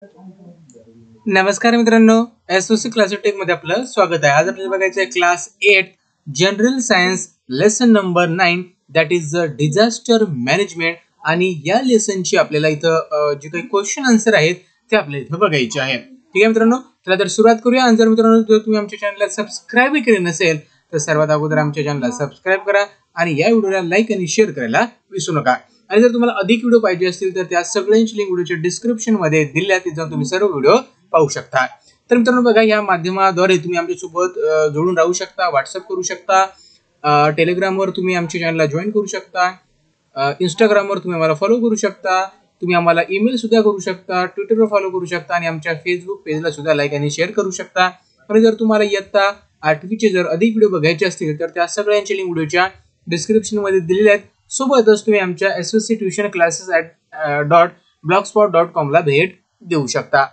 नमस्कार मित्रांनो, SOC classic मध्ये आपलं स्वागत आहे. आज आपल्याला बघायचं आहे class 8 general science lesson number 9 that is disaster management. आणि या लेसनची आपल्याला इथं जे काही क्वेश्चन आन्सर आहेत ते आपल्याला इथं बघायचे आहेत. ठीक आहे मित्रांनो, चला तर सुरुवात करूया. आणि जर मित्रांनो जर तुम्ही आमच्या चॅनलला सबस्क्राईब केले नसेल तर सर्वात अगोदर आमच्या चॅनलला सबस्क्राईब करा आणि या व्हिडिओला लाईक आणि शेअर करायला विसरू नका. आणि जर तुम्हाला अधिक व्हिडिओ पाहिजे असतील तर त्या सगळ्यांची लिंक व्हिडिओच्या डिस्क्रिप्शन मध्ये दिल्या, तिथं तुम्ही सर्व व्हिडिओ पाहू शकता. तर मित्रांनो बघा, या माध्यमाद्वारे तुम्ही आमच्यासोबत जोडून राहू शकता. व्हॉट्सअप करू शकता, टेलिग्रामवर तुम्ही आमच्या चॅनलला जॉईन करू शकता, इंस्टाग्रामवर तुम्ही आम्हाला फॉलो करू शकता, तुम्ही आम्हाला ईमेल सुद्धा करू शकता, ट्विटरवर फॉलो करू शकता आणि आमच्या फेसबुक पेजला सुद्धा लाईक आणि शेअर करू शकता. आणि जर तुम्हाला इयत्ता 8वीचे जर अधिक व्हिडिओ बघायचे असतील तर त्या सगळ्यांची लिंक व्हिडिओच्या डिस्क्रिप्शन मध्ये दिलेल्या आहेत. सोबतच तुम्ही आमच्या एसओसी ट्युशन क्लासेस .blogspot.com ला भेट देऊ शकता.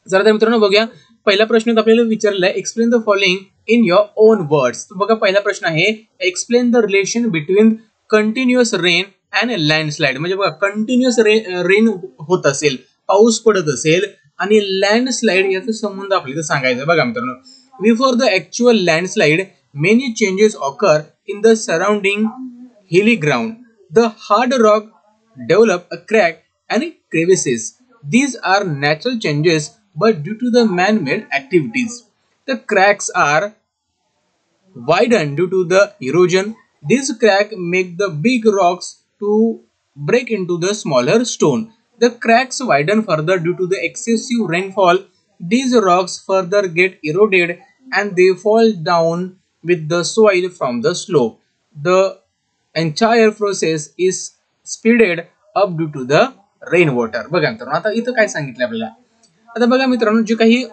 जरा तर मित्रांनो बघूया, पहिला प्रश्न आपल्याला विचारला आहे, explain the following in your on words. बघा पहिला प्रश्न आहे, explain the relation between continuous rain and landslide. म्हणजे बघा, कंटिन्युअस रेन होत असेल, पाऊस पडत असेल आणि लँडस्लाइड याचा संबंध आपल्याला सांगायचा. बघा मित्रांनो, before the actual landslide many changes occur in the surrounding hilly ground. The hard rock develop a crack and crevices. These are natural changes, but due to the man-made activities, the cracks are widened due to the erosion. These cracks make the big rocks to break into the smaller stone. The cracks widen further due to the excessive rainfall. These rocks further get eroded and they fall down with the soil from the slope. The entire process is speeded up due to the rainwater. बघा मित्रांनो, आता इथं काय सांगितलं आपल्याला. आता बघा मित्रांनो, जे काही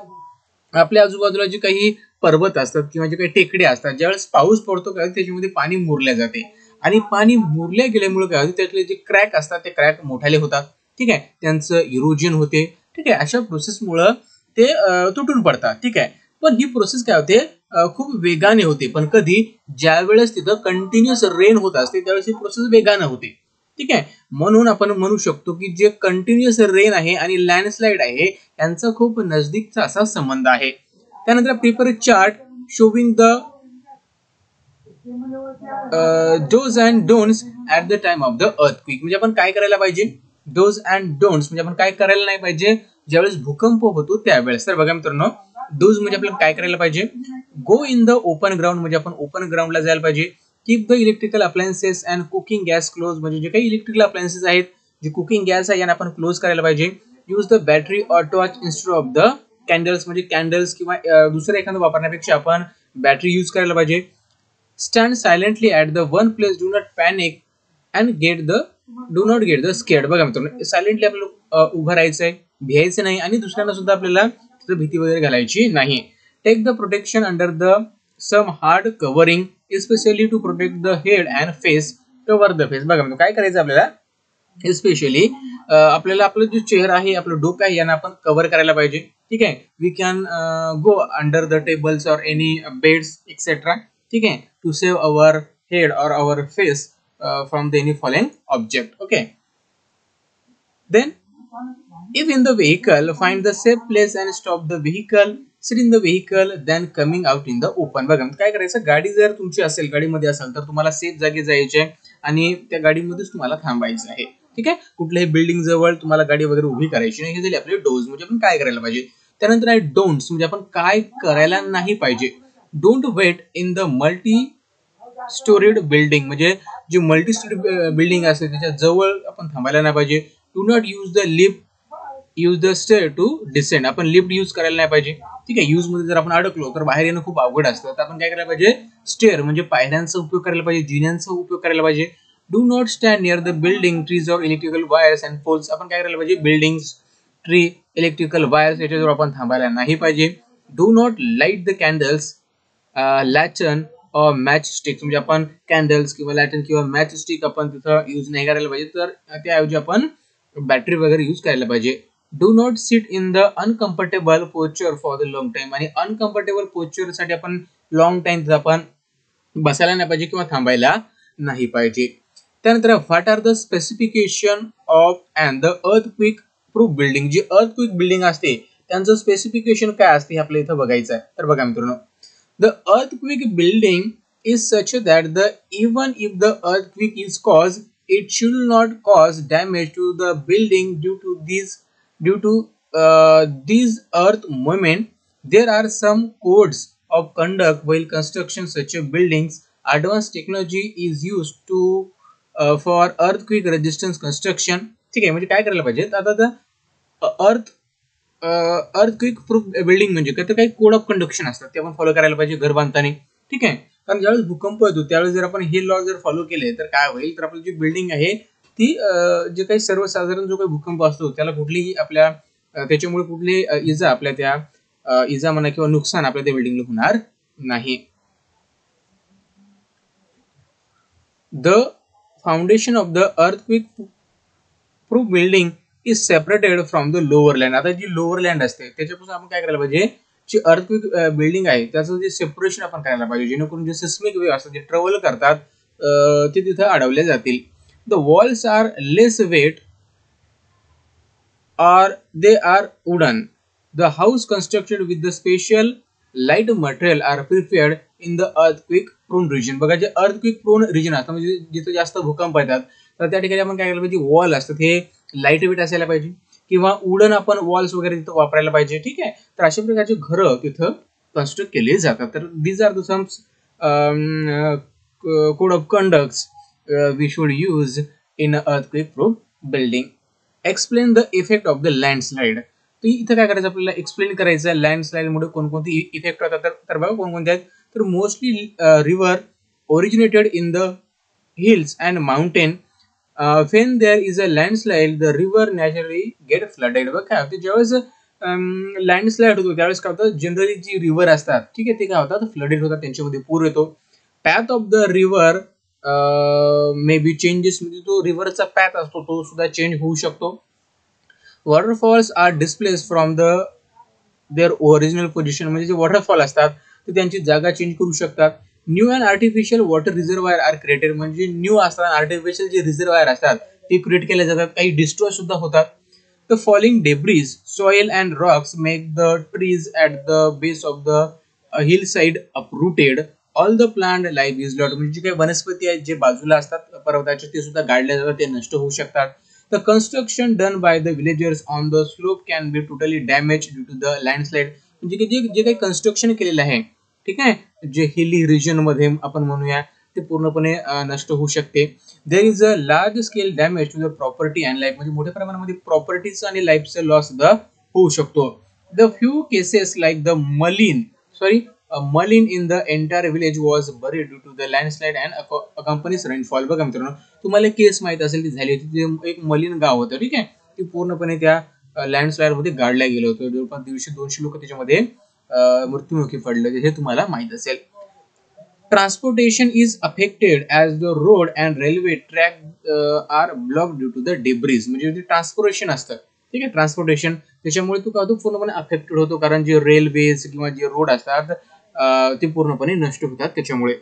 आपल्या आजूबाजूला जे काही पर्वत असतात किंवा जे काही टेकड्या असतात, ज्यावेळेस पाऊस पडतो काय त्याच्यामध्ये पाणी मुरल्या जाते आणि पाणी मुरल्या गेल्यामुळे काय होते, त्यातले जे क्रॅक असतात ते क्रॅक मोठाले होतात. ठीक आहे, त्यांचं इरोजन होते. ठीक आहे, अशा प्रोसेसमुळे ते तुटून पडतात. ठीक आहे, पण ही प्रोसेस काय होते, खूप वेगाने होते. पण कधी, ज्या वेळेस तिथं कंटिन्युअस रेन होत असते त्यावेळेस ही प्रोसेस वेगाने होते. ठीक आहे, म्हणून आपण म्हणू शकतो की जे कंटिन्युअस रेन आहे आणि लँडस्लाइड आहे यांचा खूप नजदीकचा असा संबंध आहे. त्यानंतर prepare chart showing the dose and don'ts at the time of the earthquake. म्हणजे आपण काय करायला पाहिजे, डोज अँड डोंट्स म्हणजे आपण काय करायला नाही पाहिजे ज्यावेळेस भूकंप होतो त्यावेळेस. तर बघा मित्रांनो, डोज म्हणजे आपल्याला काय करायला पाहिजे, गो इन द ओपन ग्राउंड म्हणजे आपण ओपन ग्राउंडला जायला पाहिजे. Keep the electrical appliances and cooking gas close म्हणजे जे काही इलेक्ट्रिकल अप्लायन्सेस आहेत, जे कुकिंग गॅस आहे यांना आपण क्लोज करायला पाहिजे. Use the battery or torch instead of the candles म्हणजे कॅन्डल्स किंवा दुसरं एखादं वापरण्यापेक्षा आपण बॅटरी यूज करायला पाहिजे. Stand silently at the one place, do not panic and do not get the scared. बघा मित्रांनो, सायलेंटली आपल्याला उभं राहायचंय, भियायचं नाही आणि दुसऱ्यांना सुद्धा आपल्याला भीती वगैरे घालायची नाही. Take the protection under the some hard covering especially to protect the head and face. Cover the face. बघा काय करायचं आपल्याला, एस्पेशली आपल्याला आपला जो चेहरा आहे, आपलं डोकं आहे यांना आपण कव्हर करायला पाहिजे. ठीक आहे, we can go under the tables or any beds etcetera. ठीक आहे, to save our head or our face from the any falling object. Okay, then if in the vehicle, find the safe place and stop the vehicle. Sit in the vehicle, then coming out in the open. बघा काय करायचं, गाडी जर तुमची असेल, गाडीमध्ये असेल तर तुम्हाला सेफ जागी जायचे आणि त्या गाडीमध्येच तुम्हाला थांबायचं आहे. ठीक आहे, कुठल्याही बिल्डिंग जवळ तुम्हाला गाडी वगैरे उभी करायची नाही. हे झाले आपले डोज म्हणजे आपण काय करायला पाहिजे. त्यानंतर आहे डोंट्स म्हणजे आपण काय करायला नाही पाहिजे. Don't wait in the multi storied building म्हणजे जी मल्टी स्टोरी बिल्डिंग असते त्याच्या जवळ आपण थांबायला नाही पाहिजे. Do not use the lift, use the stair to descend. आपण लिफ्ट यूज करायला नाही पाहिजे. ठीक आहे, यूज मध्ये जर आपण अडकलो तर बाहेर येणं खूप अवघड असतं. तर आपण काय करायला पाहिजे, स्टेअर म्हणजे पायऱ्यांचा उपयोग करायला पाहिजे, जिन्यांचा उपयोग करायला पाहिजे. Do not stand near the building, trees or electrical wires and poles. आपण काय करायला पाहिजे, बिल्डिंग्स, ट्री, इलेक्ट्रिकल वायर्स याच्याजवळ आपण थांबायला नाही पाहिजे. Do not light the candles, lantern or match stick म्हणजे आपण कॅन्डल्स किंवा लॅटर्न किंवा मॅच स्टिक आपण तिथं यूज नाही करायला पाहिजे. तर त्याऐवजी आपण बॅटरी वगैरे यूज करायला पाहिजे. Do not sit in the uncomfortable posture for the long time. आणि अनकम्फर्टेबल पोस्चर साठी आपण लॉंग टाइम आपण बसायला नाही पाहिजे किंवा थांबायला नाही पाहिजे. त्यानंतर what are the specification of and the earthquake proof building, जी अर्थक्विक बिल्डिंग असते त्यांचं स्पेसिफिकेशन काय असते हे आपल्याला इथं बघायचं आहे. तर बघा मित्रांनो, the earthquake building is such that even if the earthquake is caused, it should not cause damage to the building due to these earth movement. There are some codes of conduct while construction such a buildings. Advanced technology is used to for earthquake resistance construction. ठीक आहे, म्हणजे काय करायला पाहिजे आता अर्थ earthquake proof building म्हणजे काय, तर काही कोड ऑफ कंडक्शन असतात ते आपण फॉलो करायला पाहिजे घर बांधताना. ठीक आहे, कारण ज्यावेळेस भूकंप येतो त्यावेळेस जर आपण हे लॉ जर फॉलो केले तर काय होईल, तर आपली जी बिल्डिंग आहे ती जे काही सर्वसाधारण जो काही भूकंप असतो त्याला कुठलीही आपल्या त्याच्यामुळे कुठली इजा आपल्या त्या इजा म्हणा किंवा नुकसान आपल्या त्या बिल्डिंगला होणार नाही. The foundation of the earthquake proof building is separated from the lower land. आता जी लोअर लँड असते त्याच्यापासून आपण काय करायला पाहिजे, जी अर्थक्विक बिल्डिंग आहे त्याचं जे सेपरेशन आपण करायला पाहिजे, जेणेकरून जे सिस्मिक वेव्ह असतात जे ट्रॅव्हल करतात ते तिथं अडवले जातील. The walls are less weight or they are wooden. The house constructed with the special light material are prepared in the earthquake prone region. बघा, जे earthquake prone region असतं म्हणजे जिथे जास्त भूकंप येतात तर त्या ठिकाणी आपण काय करायला पाहिजे, वॉल असतात हे लाईट वेट असायला पाहिजे किंवा वुडन आपण वॉल्स वगैरे तिथं वापरायला पाहिजे. ठीक आहे, तर अशा प्रकारचे घरं तिथं कन्स्ट्रक्ट केले जातात. तर these are the some code of conducts we should use in earthquake proof building. Explain the effect of the landslide. तर इथं काय करायचं आपल्याला, एक्सप्लेन करायचं आहे लँडस्लाइड मुळे कोणकोणती इफेक्ट होतात. तर बघा कोणकोणते आहेत, तर mostly river originated in the hills and mountain. When there is a landslide the river naturally get flooded. बघा काय होते, ज्यावेळेस लँडस्लाइड होतो त्यावेळेस काय होतं, जनरली जी रिव्हर असतात ठीक आहे ते काय होतात, फ्लडेड होतात, त्यांच्यामध्ये पूर येतो. Path of the river may be changes, म्हणजे तो रिव्हरचा पॅथ असतो तो सुद्धा चेंज होऊ शकतो. Waterfalls are displace from their original position, म्हणजे जे वॉटरफॉल असतात ते त्यांची जागा चेंज करू शकतात. New and artificial water reservoir are created, म्हणजे न्यू असतात आर्टिफिशियल जे रिझर्वायर असतात ते क्रिएट केले जातात, काही डिस्ट्रॉय सुद्धा होतात. The falling debris soil and rocks make the trees at the base of the hill side uprooted. All the plant life is lot, म्हणजे काही वनस्पती आहेत जे बाजूला असतात पर्वताचे ते सुद्धा गाडले जातात, ते नष्ट होऊ शकतात. The construction done by the villagers on the slope can be totally damage due to the landslide, म्हणजे की जे काही कन्स्ट्रक्शन केलेलं आहे ठीक आहे, जे हिली रिजन मध्ये आपण म्हणूया ते पूर्णपणे नष्ट होऊ शकते. There is a large scale damage to the property and life, म्हणजे मोठ्या प्रमाणामध्ये प्रॉपर्टीज आणि लाईफचा लॉस सुद्धा होऊ शकतो. The few cases like the Mulin in the entire village was buried due to the landslide and accompanies rainfall. बघा मित्रांनो, तुम्हाला केस माहित असेल ती झाली होती, एक मलिन गाव होतं ठीक आहे, ती पूर्णपणे त्या लँडस्लाइड मध्ये गाडल्या गेलं होतं. जवळपास 150-200 लोक त्याच्यामध्ये मृत्युमुखी पडले, हे तुम्हाला माहित असेल. Transportation is affected as the road and railway track are block due to the debris, म्हणजे जे ट्रान्सपोर्टेशन असतं ठीक आहे, ट्रान्सपोर्टेशन त्याच्यामुळे तो काय होतो, पूर्णपणे अफेक्टेड होतो, कारण जे रेल्वेज किंवा जे रोड असतात ते पूर्णपणे नष्ट होतात त्याच्यामुळे.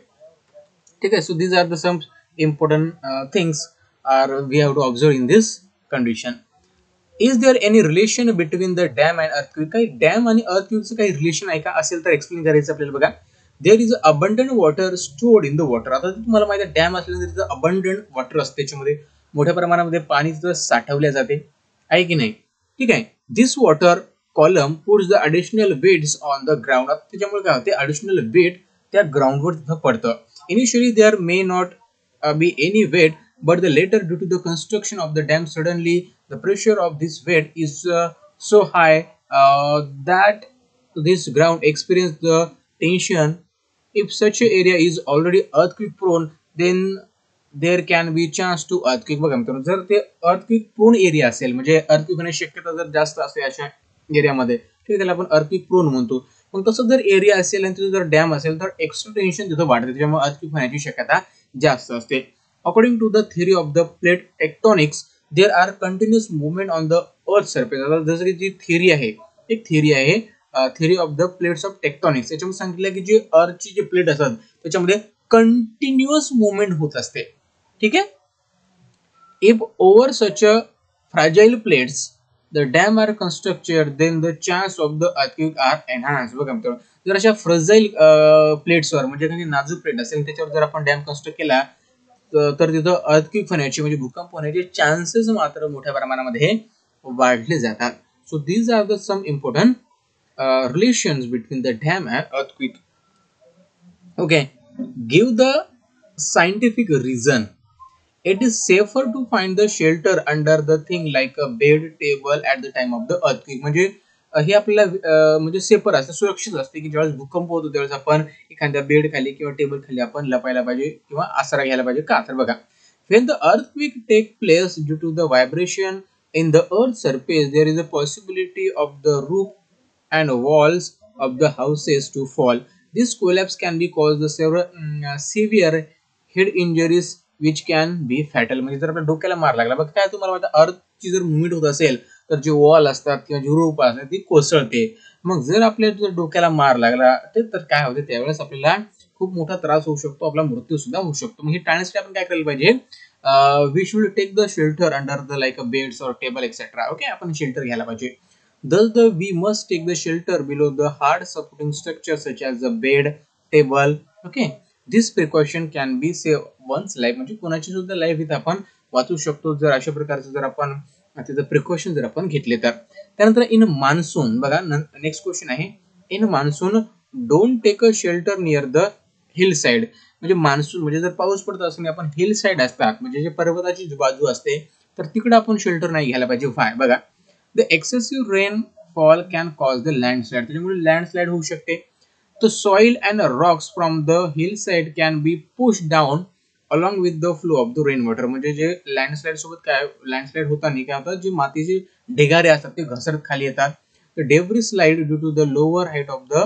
ठीक आहे, so these are the some important things are we have to observe in this condition. Is there any relation between the dam and earthquake, काही डॅम आणि अर्थक्वेकचं काही रिलेशन आहे का असेल तर एक्सप्लेन करायचं आपल्याला. बघा, there is abundant water stored in the water. आता तुम्हाला माहिती आहे डॅम असल्यानंतर तिथं अबंडंट वॉटर असते, त्याच्यामध्ये मोठ्या प्रमाणामध्ये पाणी तिथं साठवल्या जाते आहे की नाही. ठीक आहे, this water column puts the additional weights on the ground. त्याच्यामुळे काय होते, ॲडिशनल वेट त्या ग्राउंडवर तिथं पडतं. Initially there may not be any weight, but later due to the construction of the dam suddenly the pressure of this weight is so high that this ground experience the tension. If such an area is already earthquake prone, then there can be chance to earthquake. बघा मित्रांनो, जर ते earthquake prone area असेल, म्हणजे earthquake होण्याची शक्यता जर जास्त असते अशा एरियामध्ये, ठीक आहे, त्याला आपण earthquake prone म्हणतो. मग तसं जर एरिया असेल आणि तिथे जर डॅम असेल तर एक्स्ट्रा टेन्शन तिथं वाढते, त्याच्यामुळे earthquake होण्याची शक्यता जास्त असते. According to the theory of the plate tectonics, there are continuous movement on the earth surface. आता जसं की जी थिअरी आहे, एक थिअरी आहे theory of the plates of tectonics. त्याच्यामध्ये सांगितलं की जे अर्थची जे प्लेट असतात त्याच्यामध्ये कंटिन्युअस मुवमेंट होत असते. ठीक आहे, if over such a fragile plates the dam are constructed, then the chance of the earthquake are enhanced. बघा मित्रांनो, जर अशा फ्रजाईल प्लेट्सवर म्हणजे काही नाजूक प्लेट असेल त्याच्यावर जर आपण डॅम कन्स्ट्रक्ट केला तर तिथं अर्थक्वेक होण्याचे म्हणजे भूकंप होण्याचे चान्सेस मात्र मोठ्या प्रमाणामध्ये वाढले जातात. So these are the some important relations between the dam and earthquake. Okay, give the scientific reason. It is safer to find the shelter under the thing like a bed table at the time of the earthquake. म्हणजे हे आपल्याला म्हणजे safer असते, सुरक्षित असते की ज्यावेळेस भूकंप होतो त्यावेळेस आपण एखाद्या बेड खाली किंवा टेबल खाली आपण लपायला पाहिजे किंवा आसरा घ्यायला पाहिजे. का तर बघा, when the earthquake take place due to the vibration in the earth surface, there is a possibility of the roof and walls of the houses to fall. This collapse can be caused the severe head injuries which can be fatal. म्हणजे जर आपल्या डोक्याला मार लागला, बघ काय तुम्हाला माहिती, अर्थची जर मुवमेंट होत असेल तर जे वॉल असतात किंवा जी रूफ असतात ती कोसळते. मग जर आपल्या डोक्याला मार लागला तर काय होते, त्यावेळेस आपल्याला खूप मोठा त्रास होऊ शकतो, आपला मृत्यू सुद्धा होऊ शकतो. मग हे टाळण्यासाठी आपण काय करायला पाहिजे, we should take the shelter under the like a beds or table etcetera. Okay, आपण शेल्टर घ्यायला पाहिजे. Thus, we must take the shelter below the hard supporting structure such as the bed, table. Okay, this precaution can be save one's life. म्हणजे कोणाची सुद्धा life इथे आपण वाचू शकतो जर अशा प्रकारचं जर आपण त्याचं प्रिकॉशन जर आपण घेतले तर. त्यानंतर इन मान्सून बघा, नेक्स्ट क्वेश्चन आहे, in monsoon don't take a shelter near the hill side. म्हणजे मान्सून म्हणजे जर पाऊस पडत असेल आपण हिल साइड असतात म्हणजे जे पर्वताची बाजू असते तर तिकडे आपण शेल्टर नाही घ्यायला पाहिजे. व्हाय बघा, the excessive rainfall can cause the landslide. त्याच्यामुळे लँडस्लाइड होऊ शकते. The soil and rocks from the hillside can be pushed down along with the flow of the rainwater. म्हणजे जे लँडस्लाइड सोबत काय, लँडस्लाइड होताना काय होतं, जी मातीचे ढिगारे असतात ते घसरत खाली येतात. The debris slide due to the lower height of the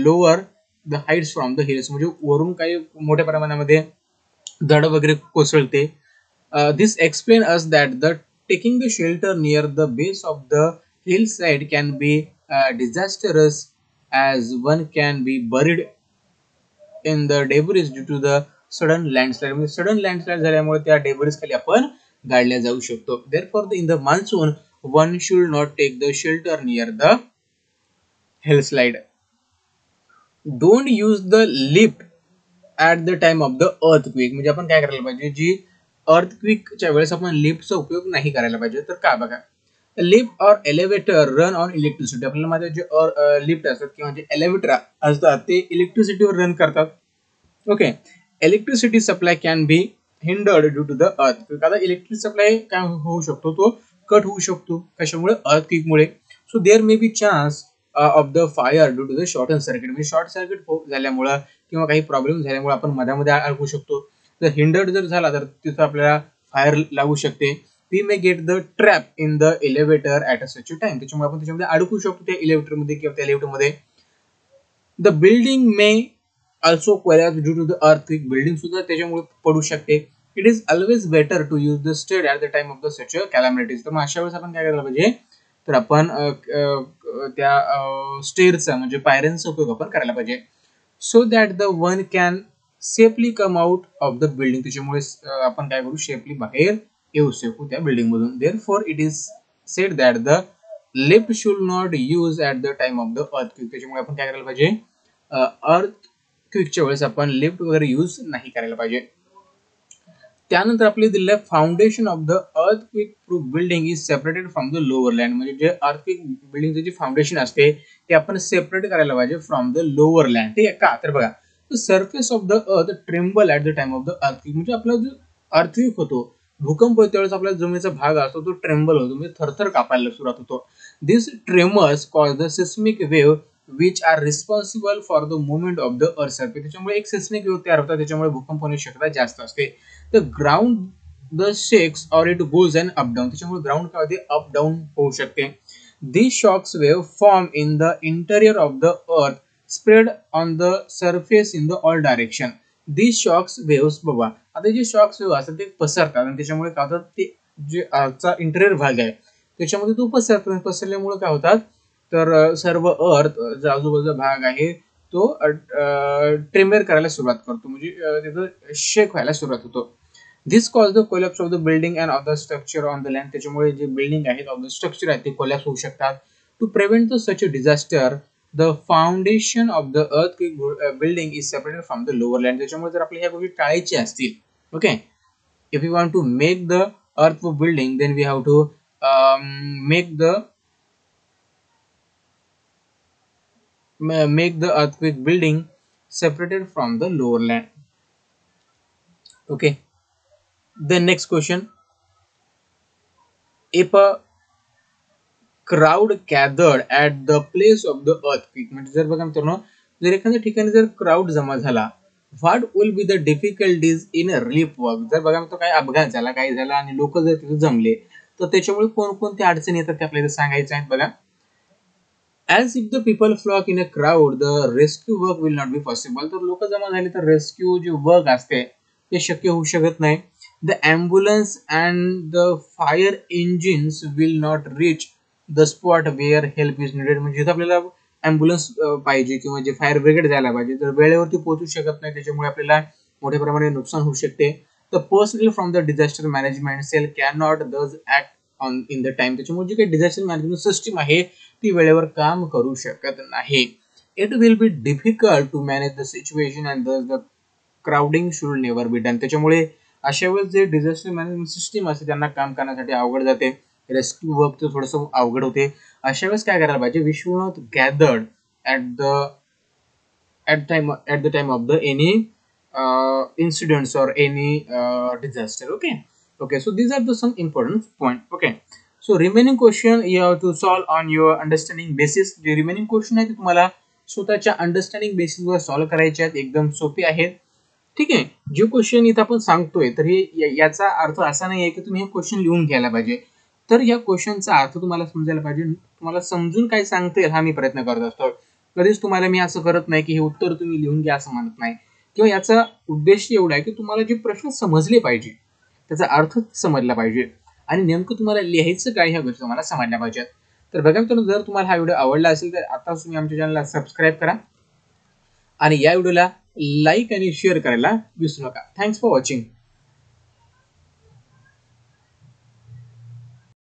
lower the heights from the hills. म्हणजे वरून काही मोठ्या प्रमाणामध्ये दड वगैरे कोसळते. This explains us that the taking the shelter near the base of the hillside can be disastrous as one can be buried in the debris due to the sudden landslide. म्हणजे sudden landslide झाल्यामुळे त्या debris खाली आपण गाडल्या जाऊ शकतो. Therefore, in the monsoon, one should not take the shelter near the hillside. Don't use the lift at the time of the earthquake. म्हणजे आपण काय करायला पाहिजे, जी अर्थक्विकच्या वेळेस आपण लिफ्टचा उपयोग नाही करायला पाहिजे. तर का बघा, लिफ्ट और एलिव्हेटर रन ऑन इलेक्ट्रिसिटी. आपल्याला माहिती जे लिफ्ट असतात किंवा जे एलिव्हेटर असतात ते इलेक्ट्रिसिटीवर रन करतात. Okay, electricity supply can be hindered due to the earthquake. आता इलेक्ट्रिक सप्लाय काय होऊ शकतो, तो कट होऊ शकतो. कशामुळे, अर्थक्विकमुळे. So there may be chance of the fire due to the short circuit. म्हणजे शॉर्ट सर्किट झाल्यामुळे किंवा काही प्रॉब्लेम झाल्यामुळे आपण मधामध्ये अडकू शकतो. जर हिंडर्ड जर झाला तर तिथं आपल्याला फायर लागू शकते. We may get the trap in the elevator at a such time. त्याच्यामुळे आपण त्याच्यामध्ये अडकू शकतो त्या एलिव्हेटरमध्ये किंवा त्या लिफ्टमध्ये. The building may also collapse due to the earthquake. Building सुद्धा त्याच्यामुळे पडू शकते. It is always better to use the stair at the time of the such calamities. तर मग अशा वेळेस आपण काय करायला पाहिजे, तर आपण त्या स्टेअरचा म्हणजे पायऱ्यांचा उपयोग आपण करायला पाहिजे. So that the one can safely come out of the building. त्याच्यामुळे आपण काय करू, सेफली बाहेर येऊ शकू त्या बिल्डिंग मधून. Therefore it is sed that the lift should not use at the time of the earthquake. त्याच्यामुळे आपण काय करायला पाहिजे, अर्थक्विकच्या वेळेस आपण लिफ्ट वगैरे यूज नाही करायला पाहिजे. त्यानंतर आपले दिलेलं आहे, foundation of the earthquake proof building is separated from the lower land. म्हणजे जे अर्थक्विक बिल्डिंगचे जे फाउंडेशन असते ते आपण सेपरेट करायला पाहिजे फ्रॉम द लोअर लँड. ठीक आहे का, तर बघा, द सरफेस ऑफ द अर्थ tremble at the time of the earthquake. म्हणजे आपला जो अर्थक्विक होतो, भूकंप होतो त्यावेळेस आपल्या जमिनीचा भाग असतो तो ट्रेम्बल होतो, म्हणजे थरथर कापायला सुरुवात होतो. This tremors cause the seismic wave which are responsible for the movement of the earth surface. त्याच्यामुळे एक सिस्मिक वेव्ह तयार होतात, त्याच्यामुळे भूकंप होण्याची शक्यता जास्त असते. द ग्राउंड द शेक्स और it goes and up down. त्याच्यामुळे ग्राउंड काय होते, अप डाऊन होऊ शकते. These shocks wave form in the interior of the earth, spread on the surface in the all direction. These shocks waves बघा, आता जे shocks wave असतात ते पसरतात आणि त्याच्यामुळे काय होतात, ते जे अर्थचा इंटेरियर भाग आहे त्याच्यामध्ये तो पसरतो. पसरल्यामुळे काय होतात, तर सर्व अर्थ जो आजूबाजूचा भाग आहे तो ट्रेमर करायला सुरुवात करतो, म्हणजे त्याचं शेक व्हायला सुरुवात होतो. This cause the collapse of the building and of the structure on the land. त्याच्यामुळे जे बिल्डिंग आहेत ऑफ द स्ट्रक्चर आहेत ते कोलॅप्स होऊ शकतात. To prevent the such a disaster the foundation of the earthquake building is separated from the lower land. त्याच्यामुळे जर आपल्याला ह्या गोष्टी टाळायच्या असतील, okay, if we want to make the earthquake building, then we have to make the earthquake building separated from the lower land. Okay, the next question, if a crowd gathered at the place of the earthquake, म्हणजे जर बघा मित्रांनो, जर एखाद्या ठिकाणी जर crowd जमा झाला, what will be the difficulties in relief work. जर बघा मित्रांनो काही अपघात झाला, काही झाला आणि लोक जर तिथे जमले तर त्याच्यामुळे कोणकोणत्या अडचणी येतात ते आपल्याला सांगायचं आहे. बघा, as if the people flock in a crowd, the rescue work will not be possible. तर लोक जमा झाले तर रेस्क्यू जे वर्क असते ते शक्य होऊ शकत नाही. The ambulance and the fire engines will not reach the spot where help is needed. म्हणजे इथं आपल्याला ॲम्ब्युलन्स पाहिजे किंवा जे फायर ब्रिगेड जायला पाहिजे तर वेळेवरती पोहोचू शकत नाही, त्याच्यामुळे आपल्याला मोठ्या प्रमाणात नुकसान होऊ शकते. The personnel from the disaster management cell cannot thus act on in the time. त्याच्यामुळे जी काही डिझास्टर मॅनेजमेंट सिस्टीम आहे ती वेळेवर काम करू शकत नाही. It will be difficult to manage the situation and the crowding should never be done. त्याच्यामुळे अशा वेळेस जे डिझास्टर मॅनेजमेंट सिस्टीम असते त्यांना काम करण्यासाठी अवघड जाते, रेस्क्यू वर्क तर थोडंसं अवघड होते. अशा वेळेस काय करायला पाहिजे, we should not gathered at the time of the any incidents or any disaster. Okay, so these are the some important point. Okay, so remaining question you have to solve on your understanding basis. जे remaining question आहे ते तुम्हाला स्वतःच्या understanding basis वर solve करायचे आहेत, एकदम सोपे आहेत. ठीक आहे, जे क्वेश्चन इथं आपण सांगतोय तर हे याचा अर्थ असा नाही आहे की तुम्ही हे क्वेश्चन लिहून घ्यायला पाहिजे, तर या क्वेश्चनचा अर्थ तुम्हाला समजायला पाहिजे. तुम्हाला समजून काय सांगता येईल हा मी प्रयत्न करत असतो. कधीच तुम्हाला मी असं करत नाही की हे उत्तर तुम्ही लिहून घ्या असं म्हणत नाही, किंवा याचा उद्देश एवढा आहे की तुम्हाला जे प्रश्न समजले पाहिजे त्याचा अर्थ समजला पाहिजे आणि नेमकं तुम्हाला लिहायचं काय ह्या गोष्टी तुम्हाला समजल्या पाहिजेत. तर बघा मित्रांनो, जर तुम्हाला हा व्हिडिओ आवडला असेल तर आता तुम्ही आमच्या चॅनलला सबस्क्राईब करा आणि या व्हिडिओला लाईक आणि शेअर करायला विसरू नका. Thanks for watching.